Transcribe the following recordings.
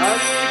Hare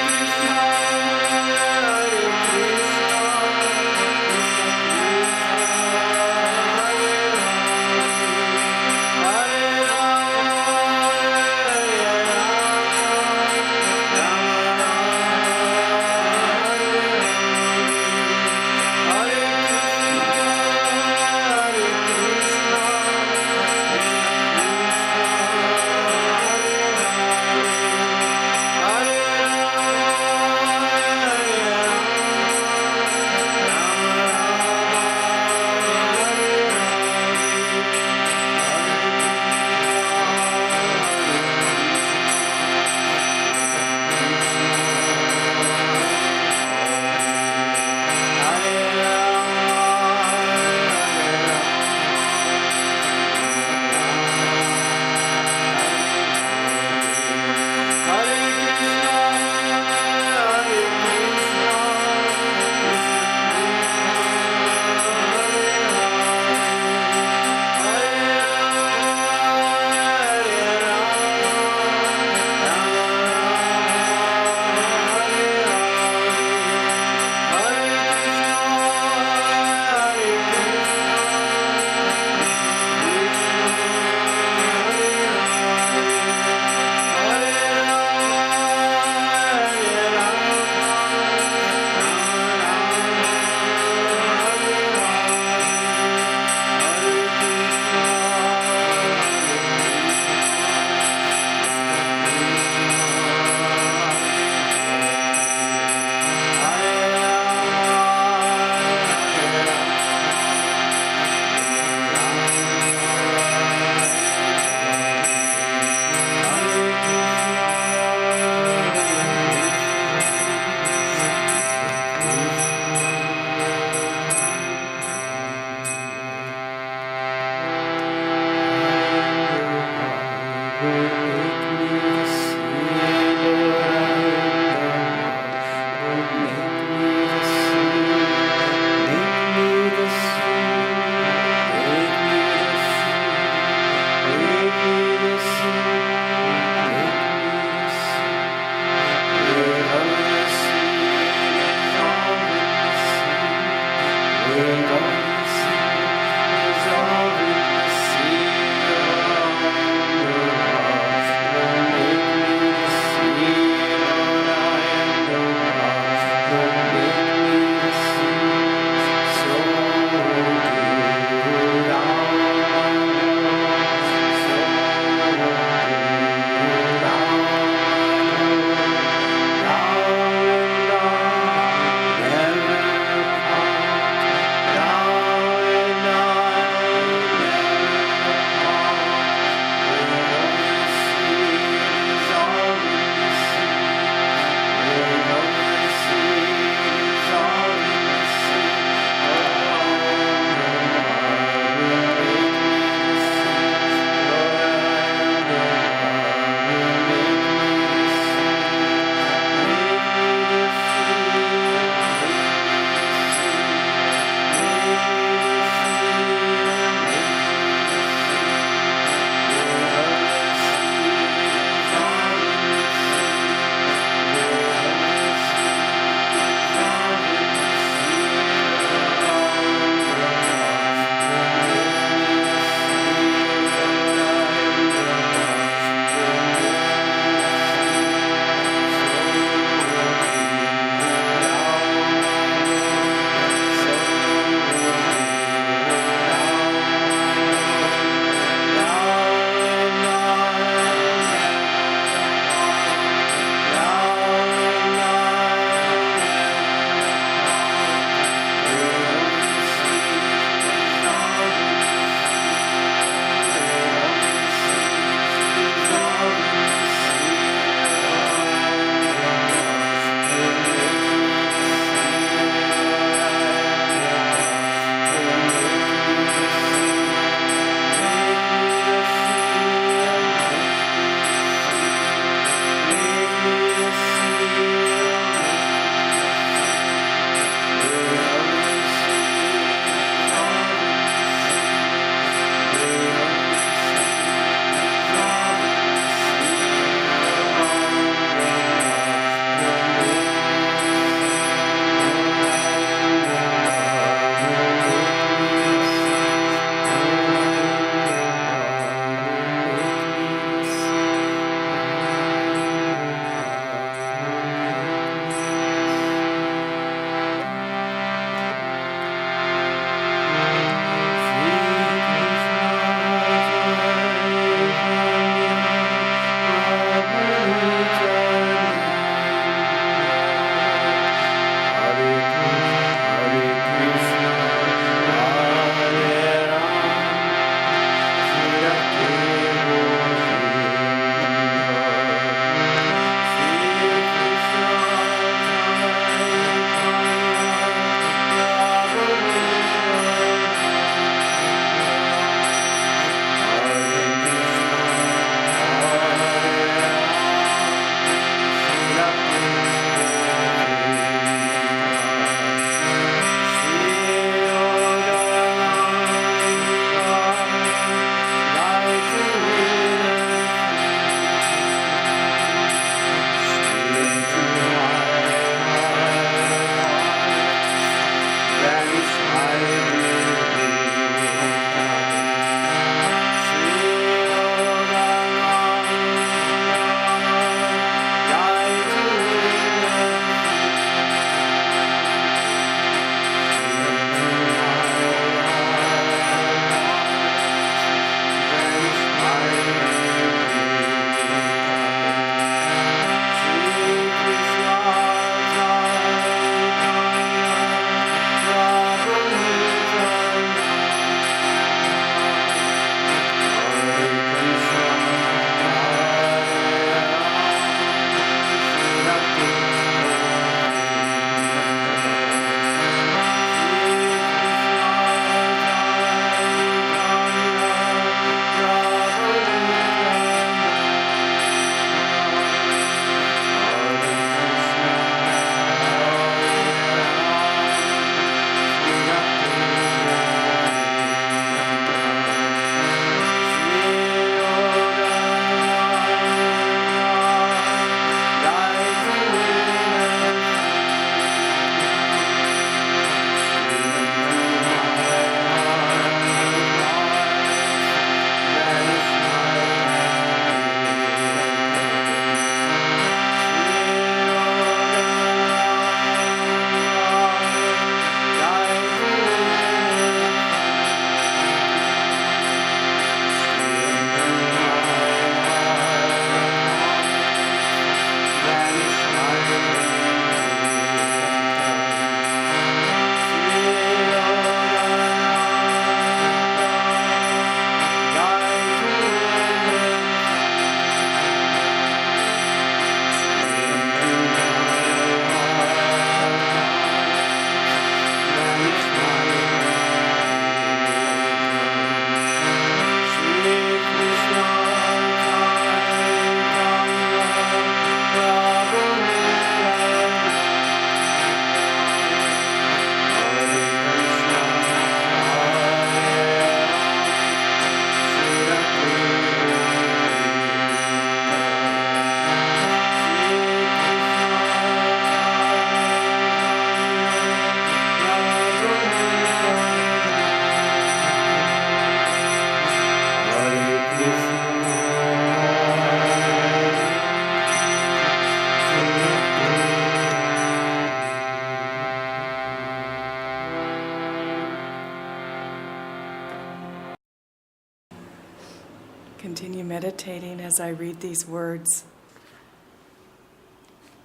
continue meditating as I read these words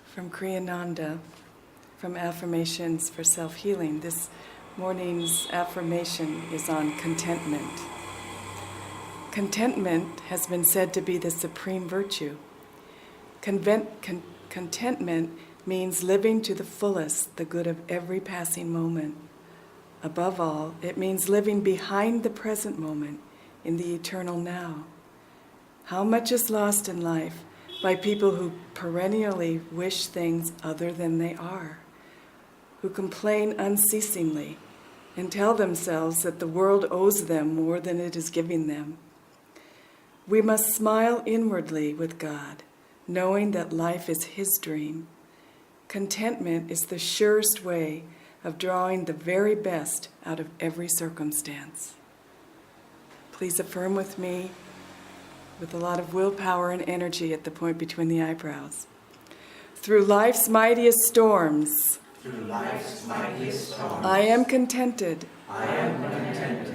from Kriyananda, from Affirmations for Self-Healing. This morning's affirmation is on contentment. Contentment has been said to be the supreme virtue. Contentment means living to the fullest the good of every passing moment. Above all, it means living behind the present moment in the eternal now. How much is lost in life by people who perennially wish things other than they are, who complain unceasingly and tell themselves that the world owes them more than it is giving them. We must smile inwardly with God, knowing that life is His dream. Contentment is the surest way of drawing the very best out of every circumstance. Please affirm with me with a lot of willpower and energy at the point between the eyebrows. Through life's mightiest storms, I am contented.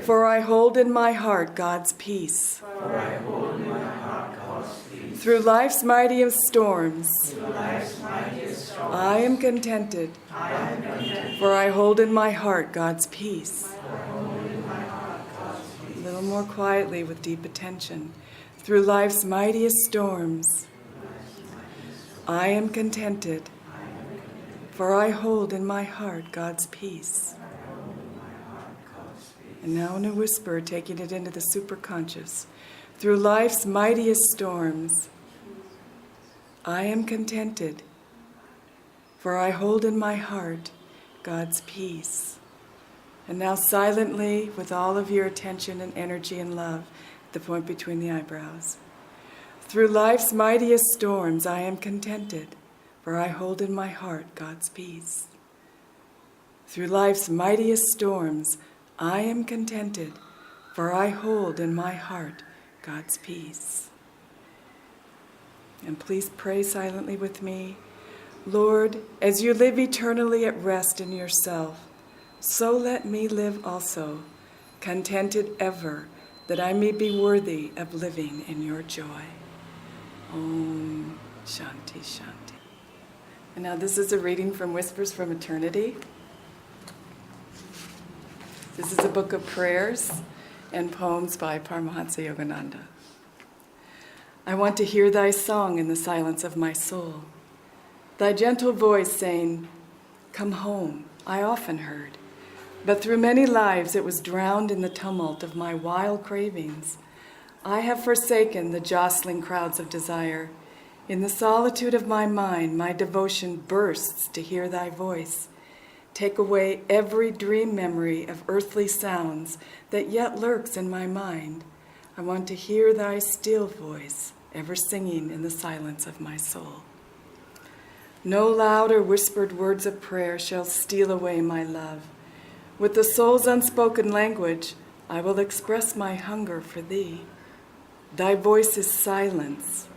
For I hold in my heart God's peace. Through life's mightiest storms, I am contented. For I hold in my heart God's peace. A little more quietly with deep attention. Through life's mightiest storms, I am contented. For I hold in my heart God's peace. And now in a whisper, taking it into the superconscious. Through life's mightiest storms, I am contented. For I hold in my heart God's peace. And now silently, with all of your attention and energy and love, the point between the eyebrows. Through life's mightiest storms, I am contented. For I hold in my heart God's peace. Through life's mightiest storms, I am contented, for I hold in my heart God's peace. And please pray silently with me. Lord, as you live eternally at rest in yourself, so let me live also, contented ever, that I may be worthy of living in your joy. Om Shanti Shanti. And now this is a reading from Whispers from Eternity. This is a book of prayers and poems by Paramahansa Yogananda. I want to hear thy song in the silence of my soul. Thy gentle voice saying, "Come home," I often heard, but through many lives it was drowned in the tumult of my wild cravings. I have forsaken the jostling crowds of desire. In the solitude of my mind, my devotion bursts to hear thy voice. Take away every dream memory of earthly sounds that yet lurks in my mind. I want to hear thy still voice, ever singing in the silence of my soul. No loud or whispered words of prayer shall steal away my love. With the soul's unspoken language, I will express my hunger for thee. Thy voice is silence,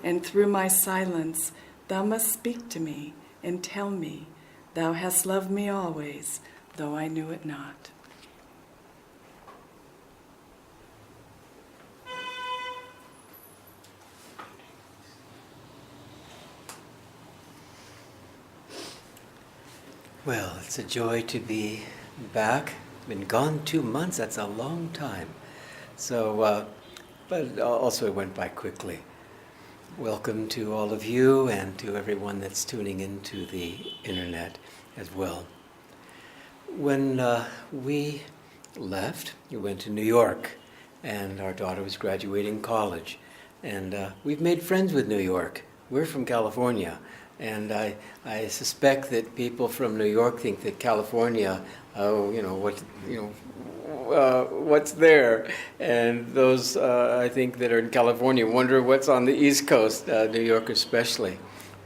and through my silence, thou must speak to me and tell me thou hast loved me always, though I knew it not. Well, it's a joy to be back. Been gone 2 months, that's a long time. So, but also it went by quickly. Welcome to all of you and to everyone that's tuning into the internet as well. When we left, we went to New York, and our daughter was graduating college. And we've made friends with New York. We're from California. And I suspect that people from New York think that California, what's there? And those, I think, that are in California wonder what's on the East Coast, New York especially.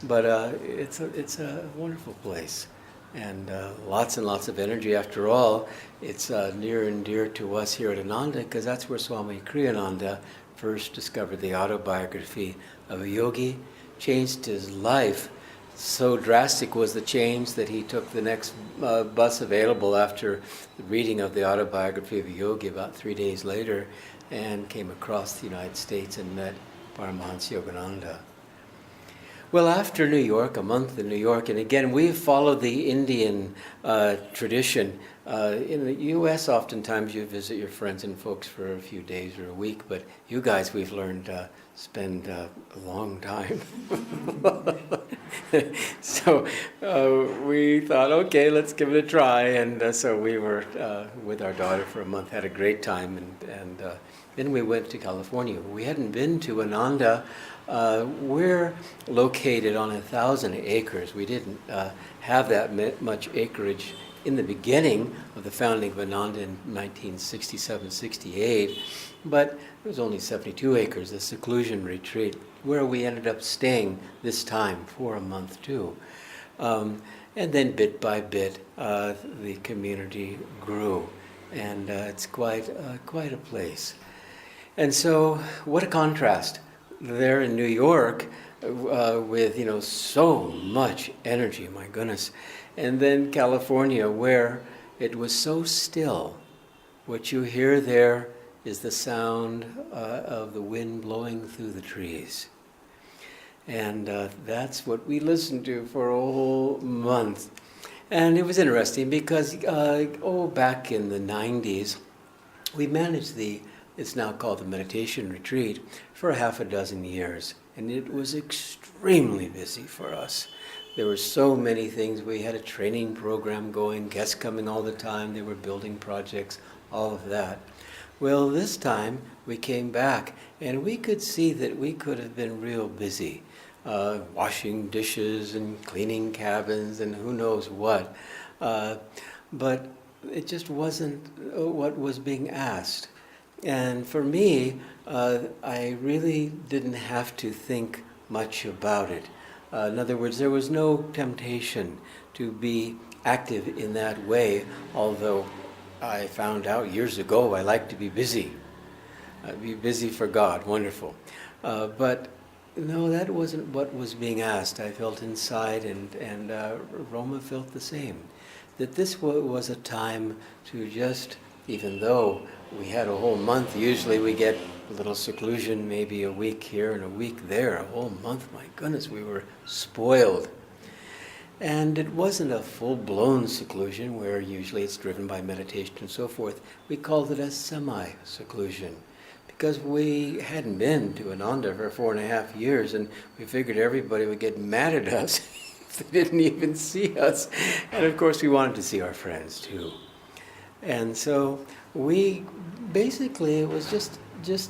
But it's a wonderful place, and lots and lots of energy. After all, it's near and dear to us here at Ananda, because that's where Swami Kriyananda first discovered the autobiography of a yogi, changed his life. So drastic was the change that he took the next bus available after the reading of the autobiography of a yogi about 3 days later, and came across the United States and met Paramahansa Yogananda. Well, after New York, a month in New York, and again, we followed the Indian tradition. In the U.S., oftentimes you visit your friends and folks for a few days or a week, but you guys, we've learned, spend a long time. So we thought, okay, let's give it a try, and so we were with our daughter for a month, had a great time, and then we went to California. We hadn't been to Ananda. We're located on 1,000 acres. We didn't have that much acreage in the beginning of the founding of Ananda in 1967-68, but it was only 72 acres, the seclusion retreat, where we ended up staying this time for a month too. And then bit by bit, the community grew, and it's quite a place. And so, what a contrast there in New York with so much energy, my goodness, and then California, where it was so still. What you hear there is the sound of the wind blowing through the trees, and that's what we listened to for a whole month. And it was interesting because back in the 90s, we managed it's now called the meditation retreat, for half a dozen years. And it was extremely busy for us. There were so many things. We had a training program going, guests coming all the time, they were building projects, all of that. Well, this time we came back and we could see that we could have been real busy, washing dishes and cleaning cabins and who knows what. But it just wasn't what was being asked. And for me, I really didn't have to think much about it. In other words, there was no temptation to be active in that way, although I found out years ago I like to be busy. Be busy for God, wonderful. But no, that wasn't what was being asked. I felt inside, and Roma felt the same. That this was a time to just, even though we had a whole month, usually we get a little seclusion, maybe a week here and a week there, a whole month, my goodness, we were spoiled. And it wasn't a full-blown seclusion where usually it's driven by meditation and so forth. We called it a semi-seclusion because we hadn't been to Ananda for 4.5 years, and we figured everybody would get mad at us if they didn't even see us. And of course we wanted to see our friends too. And so we basically, it was just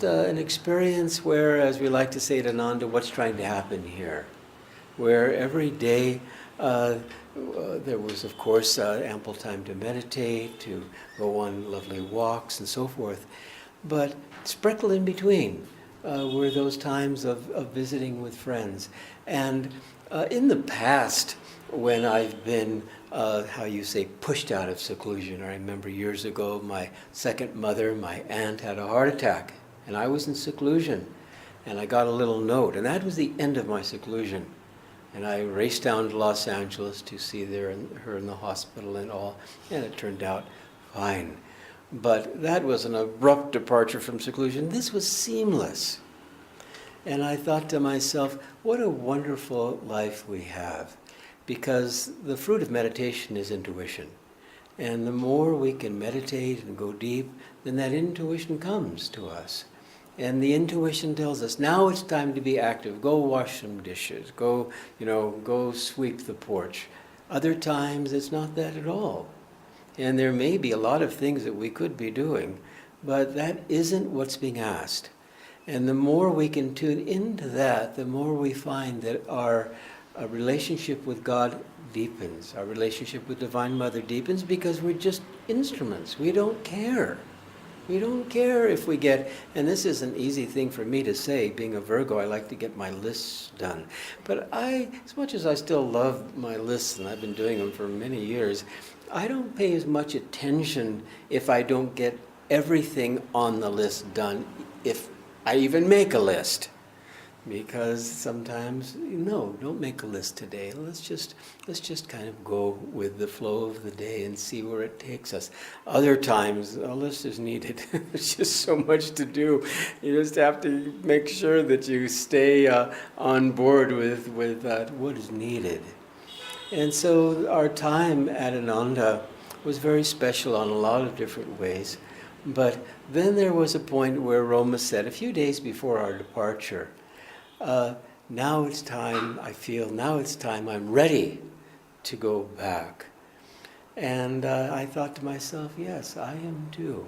an experience where, as we like to say at Ananda, what's trying to happen here? Where every day there was, of course, ample time to meditate, to go on lovely walks and so forth. But sprinkled in between were those times of visiting with friends. And in the past, when I've been, pushed out of seclusion. I remember years ago, my second mother, my aunt, had a heart attack, and I was in seclusion. And I got a little note, and that was the end of my seclusion. And I raced down to Los Angeles to see her in the hospital and all, and it turned out fine. But that was an abrupt departure from seclusion. This was seamless. And I thought to myself, what a wonderful life we have. Because the fruit of meditation is intuition. And the more we can meditate and go deep, then that intuition comes to us. And the intuition tells us, now it's time to be active. Go wash some dishes. Go sweep the porch. Other times it's not that at all. And there may be a lot of things that we could be doing, but that isn't what's being asked. And the more we can tune into that, the more we find that our relationship with God deepens. Our relationship with Divine Mother deepens because we're just instruments. We don't care. We don't care if we get, and this is an easy thing for me to say, being a Virgo, I like to get my lists done. But as much as I still love my lists, and I've been doing them for many years, I don't pay as much attention if I don't get everything on the list done, if I even make a list. Because sometimes, no, don't make a list today. Let's just kind of go with the flow of the day and see where it takes us. Other times, a list is needed. There's just so much to do. You just have to make sure that you stay on board with what is needed. And so our time at Ananda was very special on a lot of different ways. But then there was a point where Roma said, a few days before our departure, now it's time, I'm ready to go back. And I thought to myself, yes, I am too.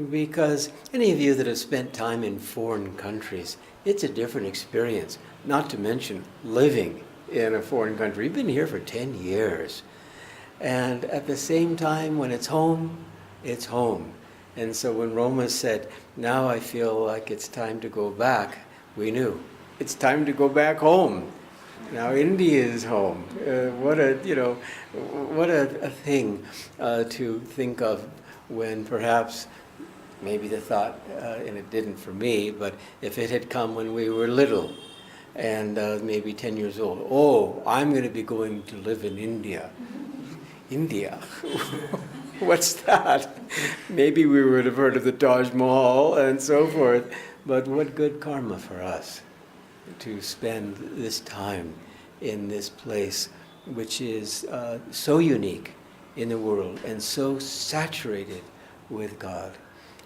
Because any of you that have spent time in foreign countries, it's a different experience, not to mention living in a foreign country. You've been here for 10 years. And at the same time, when it's home, it's home. And so when Roma said, now I feel like it's time to go back, we knew. It's time to go back home. Now India is home. What a thing to think of when perhaps maybe the thought, and it didn't for me, but if it had come when we were little and maybe 10 years old, oh, I'm going to be going to live in India. India? What's that? Maybe we would have heard of the Taj Mahal and so forth, but what good karma for us to spend this time in this place which is so unique in the world and so saturated with God.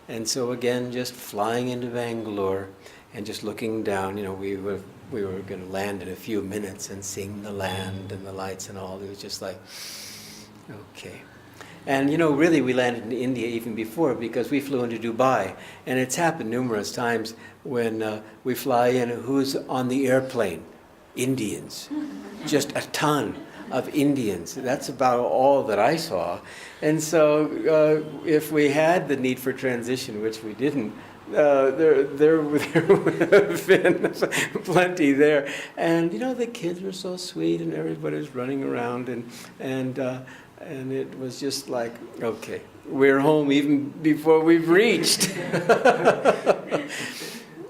And so again, just flying into Bangalore and just looking down, we were going to land in a few minutes and seeing the land and the lights and all. It was just like, okay. And really we landed in India even before, because we flew into Dubai. And it's happened numerous times when we fly in, who's on the airplane? Indians. Just a ton of Indians. That's about all that I saw. And so if we had the need for transition, which we didn't, there would have been plenty there. And the kids were so sweet and everybody was running around and it was just like, okay, we're home even before we've reached.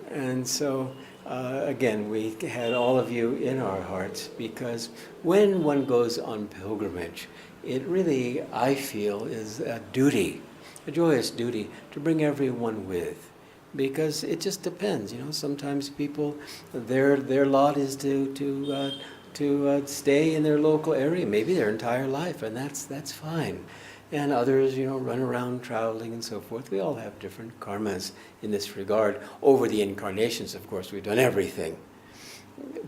And so, again, we had all of you in our hearts, because when one goes on pilgrimage, it really, I feel, is a duty, a joyous duty, to bring everyone with. Because it just depends, sometimes people, their lot is to stay in their local area, maybe their entire life, and that's fine. And others, run around traveling and so forth. We all have different karmas in this regard. Over the incarnations, of course, we've done everything.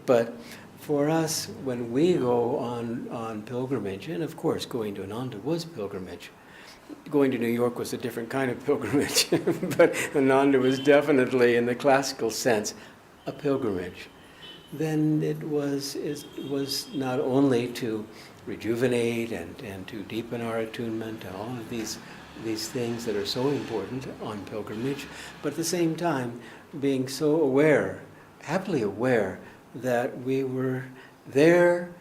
But for us, when we go on pilgrimage, and of course going to Ananda was pilgrimage. Going to New York was a different kind of pilgrimage, but Ananda was definitely, in the classical sense, a pilgrimage. Then it was not only to rejuvenate and to deepen our attunement and all of these things that are so important on pilgrimage, but at the same time being so aware, happily aware, that we were there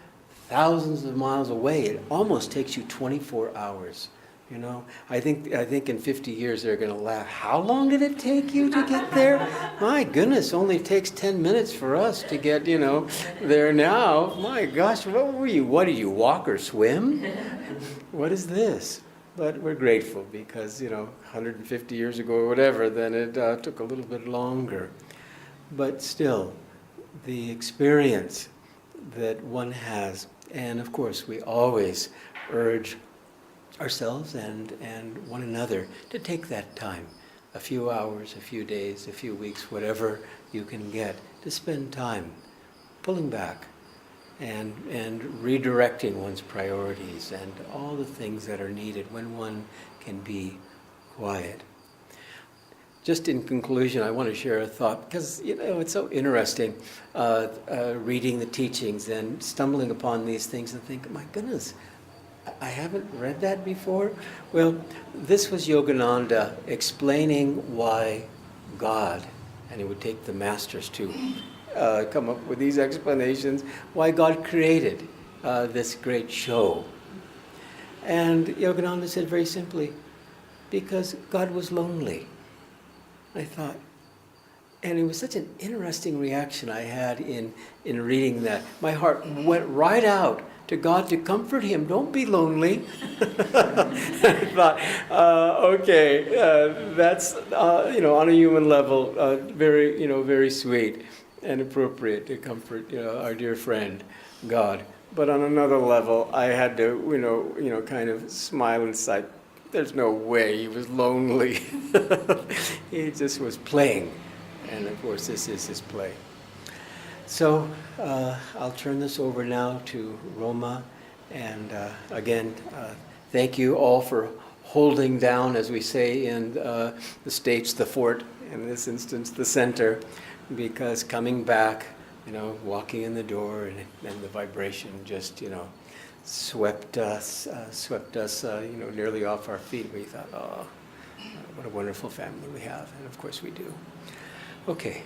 thousands of miles away. It almost takes you 24 hours. I think in 50 years they're going to laugh. How long did it take you to get there? My goodness, only takes 10 minutes for us to get, there now. My gosh, what were you? What, did you walk or swim? What is this? But we're grateful because, 150 years ago or whatever, then it took a little bit longer. But still, the experience that one has, and of course we always urge ourselves and one another to take that time, a few hours, a few days, a few weeks, whatever you can get, to spend time pulling back and redirecting one's priorities and all the things that are needed when one can be quiet. Just in conclusion, I want to share a thought, because it's so interesting reading the teachings and stumbling upon these things and think, my goodness, I haven't read that before. Well, this was Yogananda explaining why God, and he would take the masters to come up with these explanations, why God created this great show. And Yogananda said very simply, because God was lonely. I thought, And it was such an interesting reaction I had in reading that. My heart went right out to God to comfort him. Don't be lonely. I thought, that's on a human level, very sweet and appropriate to comfort our dear friend, God. But on another level, I had to kind of smile inside. There's no way he was lonely. He just was playing, and of course this is his play. So I'll turn this over now to Roma, and again, thank you all for holding down, as we say in the States, the fort, in this instance, the center, because coming back, walking in the door and the vibration just, swept us, nearly off our feet. We thought, oh, what a wonderful family we have, and of course we do. Okay.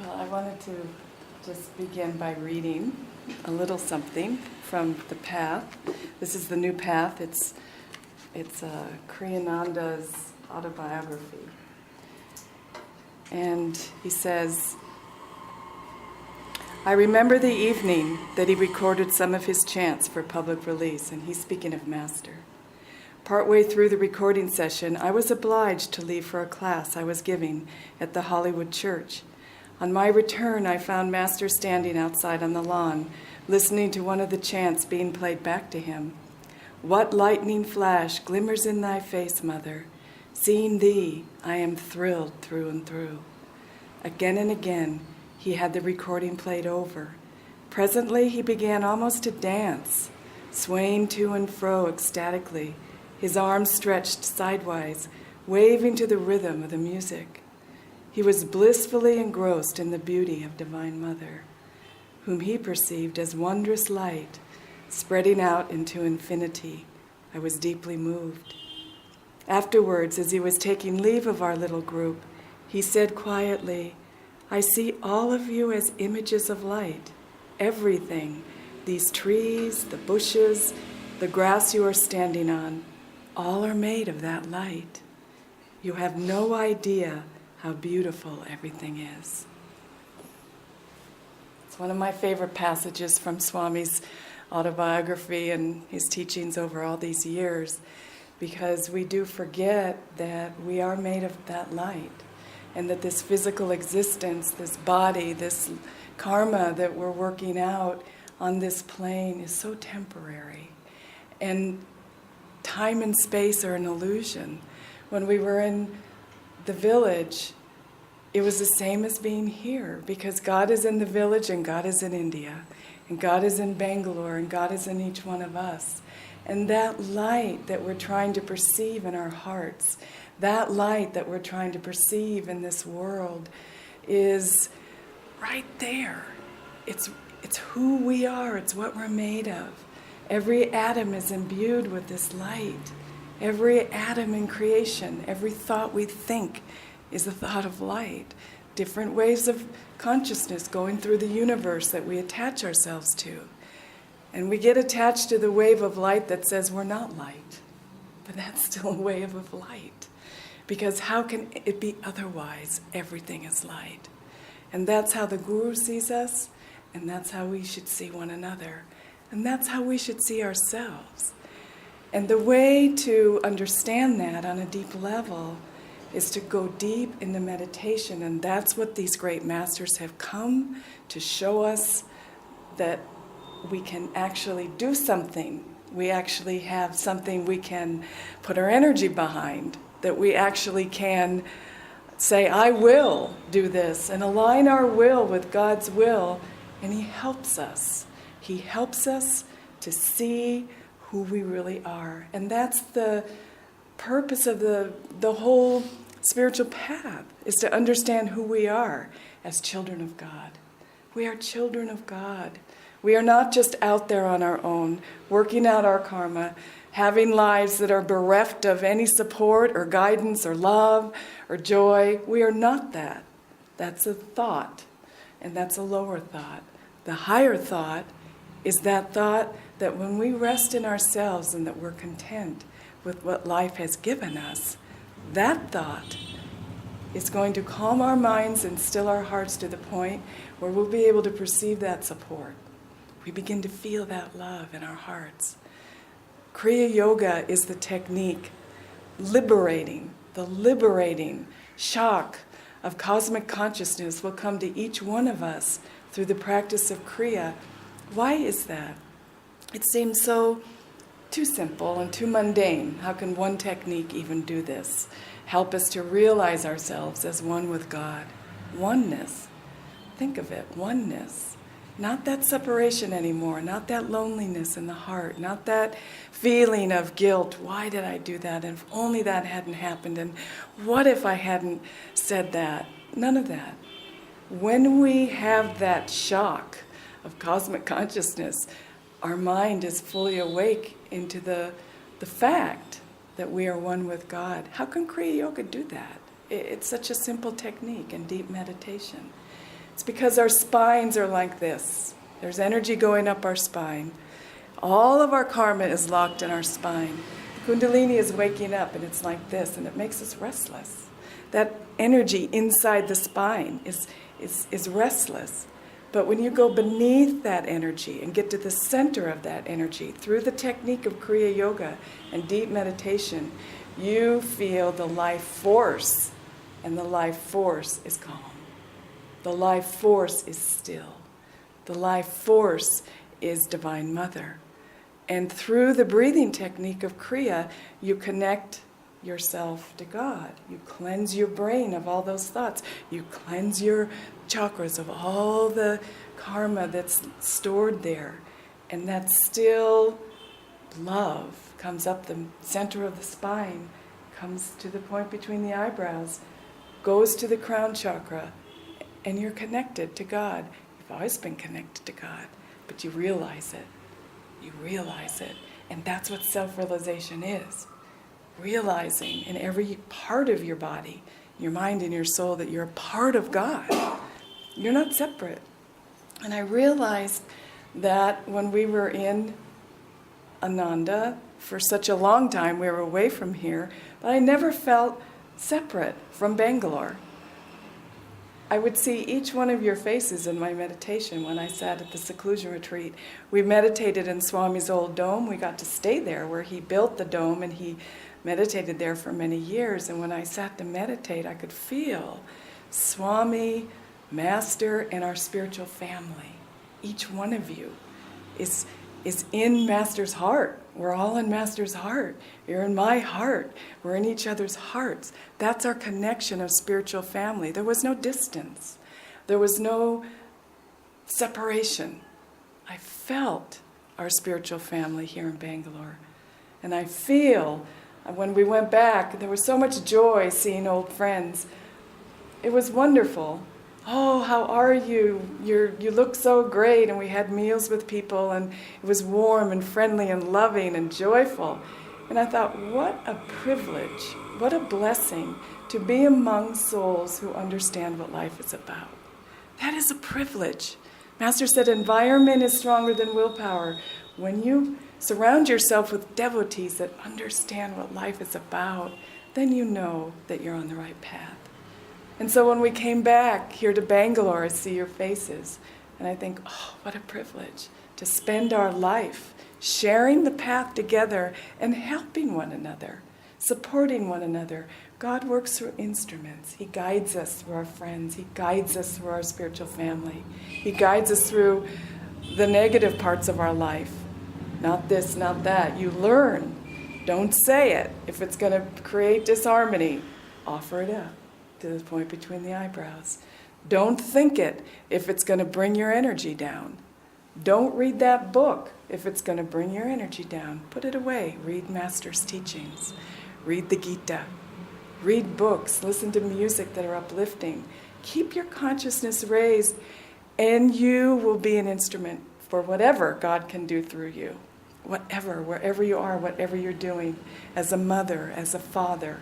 Well, I wanted to just begin by reading a little something from the path. This is the new path. It's Kriyananda's autobiography. And he says, I remember the evening that he recorded some of his chants for public release, and he's speaking of Master. Partway through the recording session, I was obliged to leave for a class I was giving at the Hollywood Church. On my return, I found Master standing outside on the lawn, listening to one of the chants being played back to him. What lightning flash glimmers in thy face, Mother? Seeing thee, I am thrilled through and through. Again and again, he had the recording played over. Presently, he began almost to dance, swaying to and fro ecstatically, his arms stretched sidewise, waving to the rhythm of the music. He was blissfully engrossed in the beauty of Divine Mother, whom he perceived as wondrous light, spreading out into infinity. I was deeply moved. Afterwards, as he was taking leave of our little group, he said quietly, I see all of you as images of light. Everything, these trees, the bushes, the grass you are standing on, all are made of that light. You have no idea how beautiful everything is. It's one of my favorite passages from Swami's autobiography and his teachings over all these years, because we do forget that we are made of that light, and that this physical existence, this body, this karma that we're working out on this plane is so temporary. And time and space are an illusion. When we were in the village, it was the same as being here, because God is in the village and God is in India, and God is in Bangalore and God is in each one of us. And that light that we're trying to perceive in our hearts, that light that we're trying to perceive in this world is right there. It's who we are, it's what we're made of. Every atom is imbued with this light. Every atom in creation, every thought we think is a thought of light. Different waves of consciousness going through the universe that we attach ourselves to. And we get attached to the wave of light that says we're not light. But that's still a wave of light. Because how can it be otherwise? Everything is light. And that's how the Guru sees us, and that's how we should see one another. And that's how we should see ourselves. And the way to understand that on a deep level is to go deep into meditation. And that's what these great masters have come to show us, that we can actually do something. We actually have something we can put our energy behind, that we actually can say, I will do this, and align our will with God's will, and He helps us. He helps us to see who we really are. And that's the purpose of the whole spiritual path, is to understand who we are as children of God. We are children of God. We are not just out there on our own, working out our karma, having lives that are bereft of any support or guidance or love or joy. We are not that. That's a thought, and that's a lower thought. The higher thought is that thought that when we rest in ourselves and that we're content with what life has given us, That thought is going to calm our minds and still our hearts to the point where we'll be able to perceive that support. We begin to feel that love in our hearts. Kriya Yoga is the technique liberating. The liberating shock of cosmic consciousness will come to each one of us through the practice of Kriya. Why is that? It seems so too simple and too mundane. How can one technique even do this? Help us to realize ourselves as one with God. Oneness. Think of it, oneness. Not that separation anymore, not that loneliness in the heart, not that feeling of guilt. Why did I do that? And if only that hadn't happened, and what if I hadn't said that? None of that. When we have that shock of cosmic consciousness, our mind is fully awake into the fact that we are one with God. How can Kriya Yoga do that? It's such a simple technique and deep meditation. It's because our spines are like this. There's energy going up our spine. All of our karma is locked in our spine. The Kundalini is waking up and it's like this, and it makes us restless. That energy inside the spine is restless. But when you go beneath that energy and get to the center of that energy through the technique of Kriya Yoga and deep meditation, you feel the life force, and the life force is calm. The life force is still. The life force is Divine Mother. And through the breathing technique of Kriya, you connect yourself to God. You cleanse your brain of all those thoughts. You cleanse your chakras of all the karma that's stored there. And that still love comes up the center of the spine, comes to the point between the eyebrows, goes to the crown chakra, and you're connected to God. You've always been connected to God, but you realize it. You realize it. And that's what self-realization is. Realizing in every part of your body, your mind and your soul, that you're a part of God. You're not separate. And I realized that when we were in Ananda, for such a long time, we were away from here, but I never felt separate from Bangalore. I would see each one of your faces in my meditation when I sat at the seclusion retreat. We meditated in Swami's old dome. We got to stay there where he built the dome, and he meditated there for many years. And when I sat to meditate, I could feel Swami, Master, and our spiritual family. Each one of you is in Master's heart. We're all in Master's heart. You're in my heart. We're in each other's hearts. That's our connection of spiritual family. There was no distance. There was no separation. I felt our spiritual family here in Bangalore. And I feel, when we went back, there was so much joy seeing old friends. It was wonderful. Oh, how are you? You look so great. And we had meals with people, and it was warm and friendly and loving and joyful. And I thought, what a privilege, what a blessing to be among souls who understand what life is about. That is a privilege. Master said environment is stronger than willpower. When you surround yourself with devotees that understand what life is about, then you know that you're on the right path. And so when we came back here to Bangalore, I see your faces, and I think, oh, what a privilege to spend our life sharing the path together and helping one another, supporting one another. God works through instruments. He guides us through our friends. He guides us through our spiritual family. He guides us through the negative parts of our life. Not this, not that. You learn. Don't say it. If it's going to create disharmony, offer it up to the point between the eyebrows. Don't think it if it's going to bring your energy down. Don't read that book if it's going to bring your energy down. Put it away. Read Master's teachings. Read the Gita. Read books. Listen to music that are uplifting. Keep your consciousness raised, and you will be an instrument for whatever God can do through you. Whatever, wherever you are, whatever you're doing, as a mother, as a father,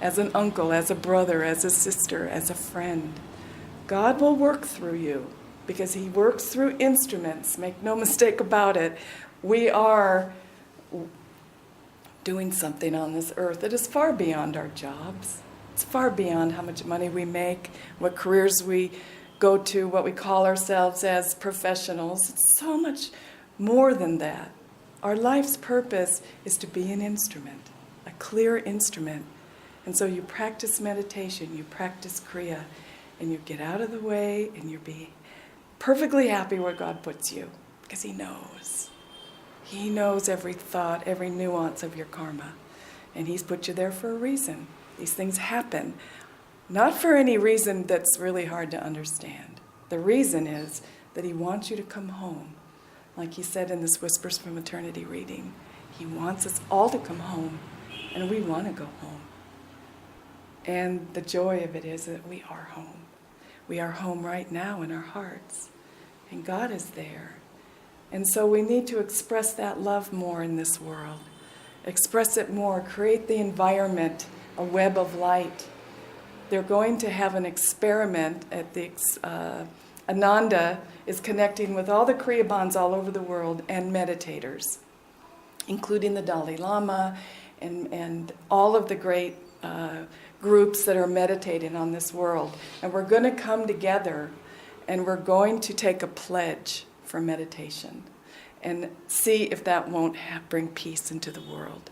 as an uncle, as a brother, as a sister, as a friend. God will work through you because He works through instruments. Make no mistake about it. We are doing something on this earth that is far beyond our jobs. It's far beyond how much money we make, what careers we go to, what we call ourselves as professionals. It's so much more than that. Our life's purpose is to be an instrument, a clear instrument. And so you practice meditation, you practice Kriya, and you get out of the way, and you be perfectly happy where God puts you, because He knows. He knows every thought, every nuance of your karma. And He's put you there for a reason. These things happen, not for any reason that's really hard to understand. The reason is that He wants you to come home. Like He said in this Whispers from Eternity reading, He wants us all to come home, and we want to go home. And the joy of it is that we are home. We are home right now in our hearts, and God is there. And so we need to express that love more in this world. Express it more, create the environment, a web of light. They're going to have an experiment at the Ananda is connecting with all the Kriyabans all over the world and meditators, including the Dalai Lama and all of the great groups that are meditating on this world. And we're going to come together and we're going to take a pledge for meditation and see if that won't bring peace into the world.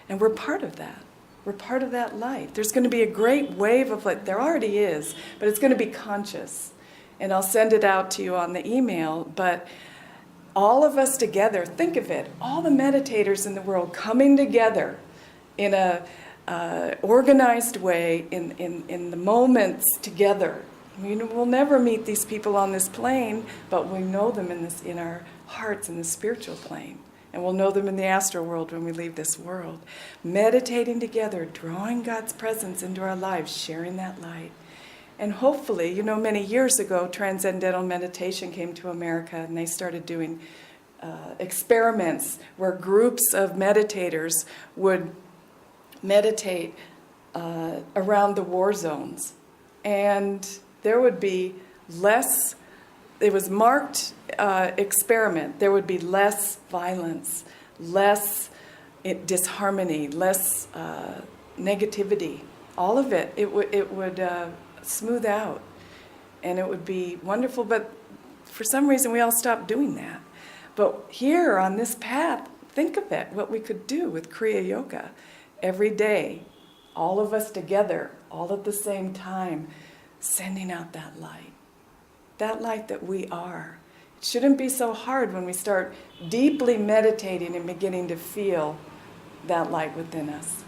And we're part of that. We're part of that light. There's going to be a great wave of light. There already is, but it's going to be conscious. And I'll send it out to you on the email. But all of us together, think of it, all the meditators in the world coming together in a organized way, in the moments together. We'll never meet these people on this plane, but we know them in our hearts in the spiritual plane. And we'll know them in the astral world when we leave this world. Meditating together, drawing God's presence into our lives, sharing that light. And hopefully, many years ago, Transcendental Meditation came to America, and they started doing experiments where groups of meditators would meditate around the war zones. And there would be less, it was marked experiment, there would be less violence, less disharmony, less negativity. All of it, it would smooth out, and it would be wonderful. But for some reason we all stopped doing that. But here on this path, think of it, what we could do with Kriya Yoga every day, all of us together, all at the same time, sending out that light that we are. It shouldn't be so hard when we start deeply meditating and beginning to feel that light within us.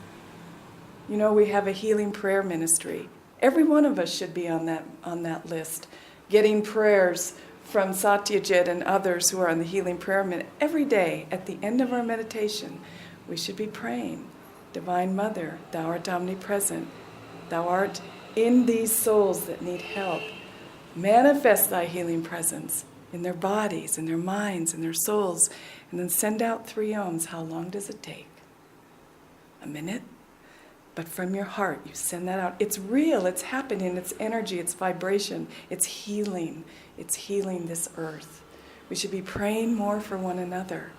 We have a healing prayer ministry. Every one of us should be on that list, getting prayers from Satyajit and others who are on the healing prayer ministry. Every day, at the end of our meditation, we should be praying, Divine Mother, Thou art omnipresent. Thou art in these souls that need help. Manifest Thy healing presence in their bodies, in their minds, in their souls, and then send out 3 Oms. How long does it take? A minute? But from your heart, you send that out. It's real, it's happening, it's energy, it's vibration, it's healing. It's healing this earth. We should be praying more for one another,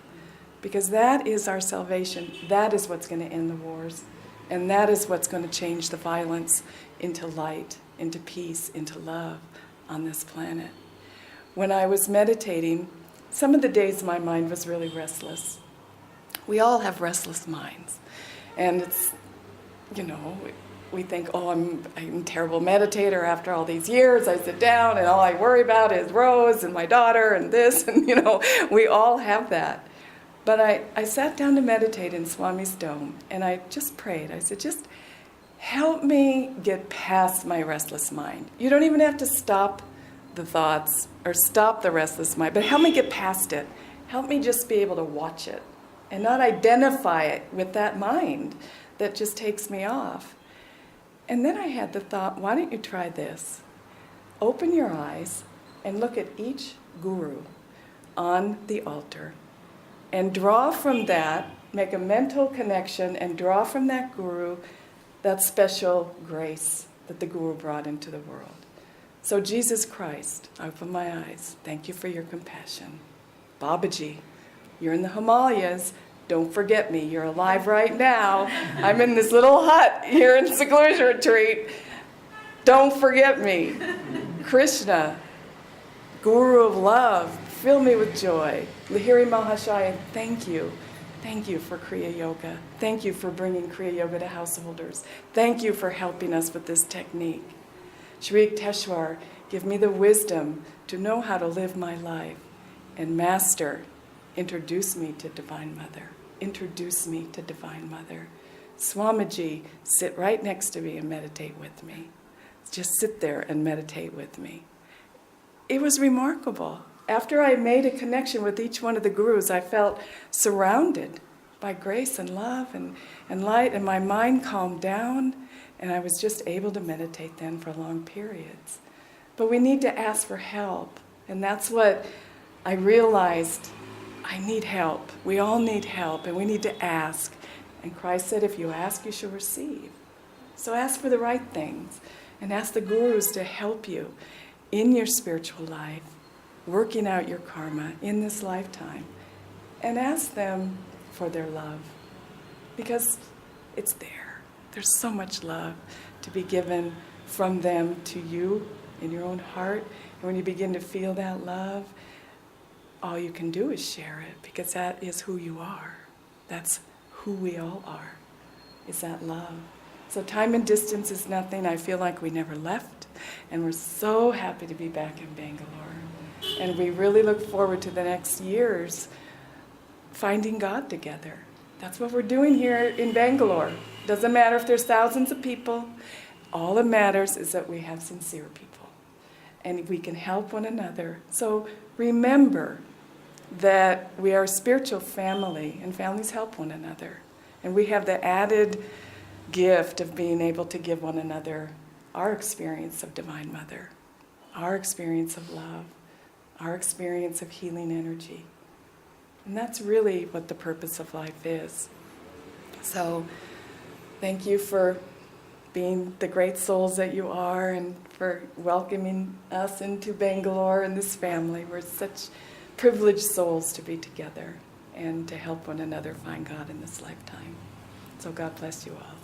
because that is our salvation. That is what's going to end the wars. And that is what's going to change the violence into light, into peace, into love on this planet. When I was meditating, some of the days my mind was really restless. We all have restless minds. And it's, we think, I'm a terrible meditator after all these years. I sit down and all I worry about is Rose and my daughter and this, and we all have that. But I sat down to meditate in Swami's dome, and I just prayed. I said, just help me get past my restless mind. You don't even have to stop the thoughts or stop the restless mind, but help me get past it. Help me just be able to watch it and not identify it with that mind that just takes me off. And then I had the thought, why don't you try this? Open your eyes and look at each guru on the altar and draw from that, make a mental connection and draw from that guru that special grace that the guru brought into the world. So Jesus Christ, I open my eyes. Thank you for your compassion. Babaji, you're in the Himalayas. don't forget me. You're alive right now. I'm in this little hut here in seclusion retreat. Don't forget me. Krishna, Guru of love, fill me with joy. Lahiri Mahashaya, thank you. Thank you for Kriya Yoga. Thank you for bringing Kriya Yoga to householders. Thank you for helping us with this technique. Shri Yukteswar, give me the wisdom to know how to live my life. And Master, introduce me to Divine Mother. Introduce me to Divine Mother. Swamiji, sit right next to me and meditate with me. Just sit there and meditate with me. It was remarkable. After I made a connection with each one of the gurus, I felt surrounded by grace and love and light, and my mind calmed down, and I was just able to meditate then for long periods. But we need to ask for help, and that's what I realized. I need help. We all need help, and we need to ask. And Christ said, if you ask, you shall receive. So ask for the right things, and ask the gurus to help you in your spiritual life, working out your karma in this lifetime, and ask them for their love, because it's there. There's so much love to be given from them to you in your own heart. And when you begin to feel that love, all you can do is share it, because that is who you are. That's who we all are, is that love. So time and distance is nothing. I feel like we never left, and we're so happy to be back in Bangalore. And we really look forward to the next years finding God together. That's what we're doing here in Bangalore. Doesn't matter if there's thousands of people. All that matters is that we have sincere people. And we can help one another. So remember that we are a spiritual family, and families help one another. And we have the added gift of being able to give one another our experience of Divine Mother, our experience of love, our experience of healing energy. And that's really what the purpose of life is. So thank you for being the great souls that you are, and for welcoming us into Bangalore and this family. We're such privileged souls to be together and to help one another find God in this lifetime. So God bless you all.